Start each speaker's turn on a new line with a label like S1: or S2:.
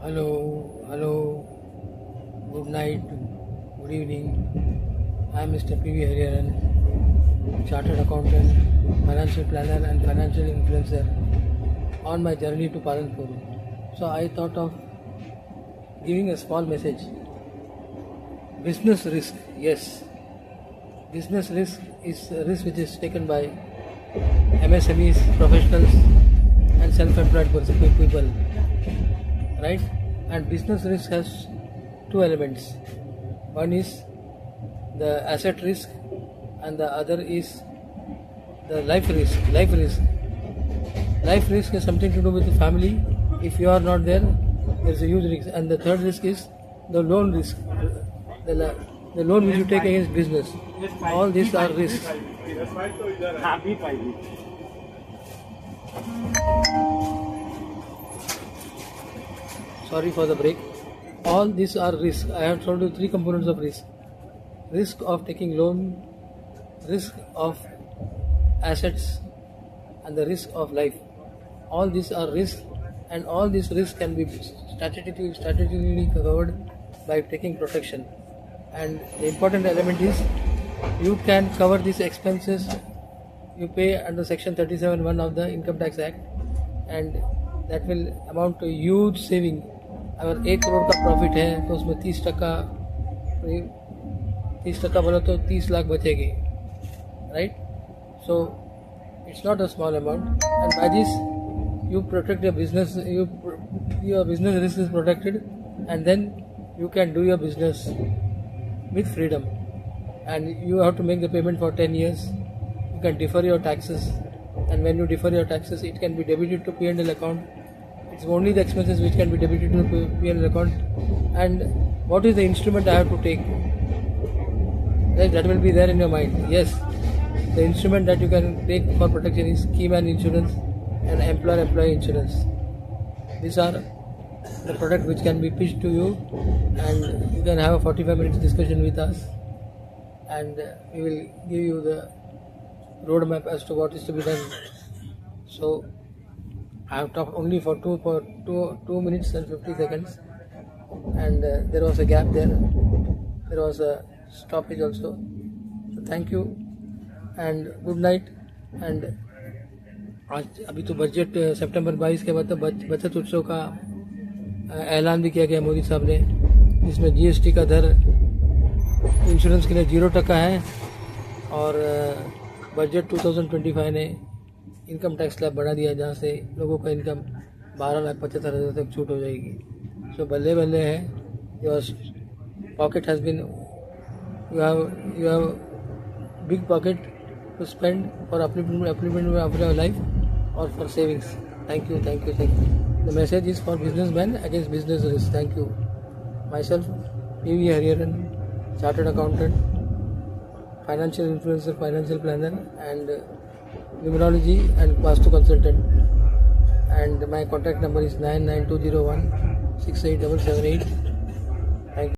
S1: Hello, good night, good evening. I am Mr. P.V. Hariharan, Chartered Accountant, Financial Planner and Financial Influencer on my journey to Palanpur. So I thought of giving a small message. Business risk, yes. Business risk is a risk which is taken by MSMEs, professionals and self-employed people, right? And business risk has two elements. One is the asset risk and the other is the life risk. Life risk is something to do with the family. If you are not there, there is a huge risk. And the third risk is the loan risk, the loan which you take against business. All these are risks. Sorry for the break. All these are risks. I have told you three components of risk. Risk of taking loan, risk of assets and the risk of life. All these are risks and all these risks can be strategically covered by taking protection. And the important element is you can cover these expenses you pay under section 37(1) of the Income Tax Act, and that will amount to huge saving. अगर 1 करोड़ का profit है तो उसमें 30% बोला तो 30 लाख बचेगी, right? So it's not a small amount, and by this you protect your business, your business risk is protected, and then you can do your business with freedom. And you have to make the payment for 10 years. You can defer your taxes, and when you defer your taxes, it can be debited to P&L account. It's only the expenses which can be debited to the P&L account. And what is the instrument I have to take? That will be there in your mind. Yes, the instrument that you can take for protection is Keyman Insurance and employer-employee insurance. These are the product which can be pitched to you, and you can have a 45 minutes discussion with us, and we will give you the roadmap as to what is to be done. So I have talked only for 2 minutes and 50 seconds, and there was a gap there. There was a stoppage also. So thank you and good night. And आज अभी तो budget सितंबर 22 के बाद तो बचत उत्सव का ऐलान भी किया गया मोदी साहब ने, जिसमें जीएसटी का दर इंश्योरेंस के लिए 0% है, और बजट 2025 ने इनकम टैक्स स्लैब बढ़ा दिया, जहाँ से लोगों का इनकम 12,75,000 तक छूट हो जाएगी. सो बल्ले बल्ले है. Your pocket has been, you have big pocket to spend for upliftment of your life or for savings. Thank you. The message is for businessmen against business risk. Thank you. Myself, P.V. Hariharan, Chartered Accountant, Financial Influencer, Financial Planner, and Numerology and Vastu Consultant. And my contact number is 99201 68778. Thank you.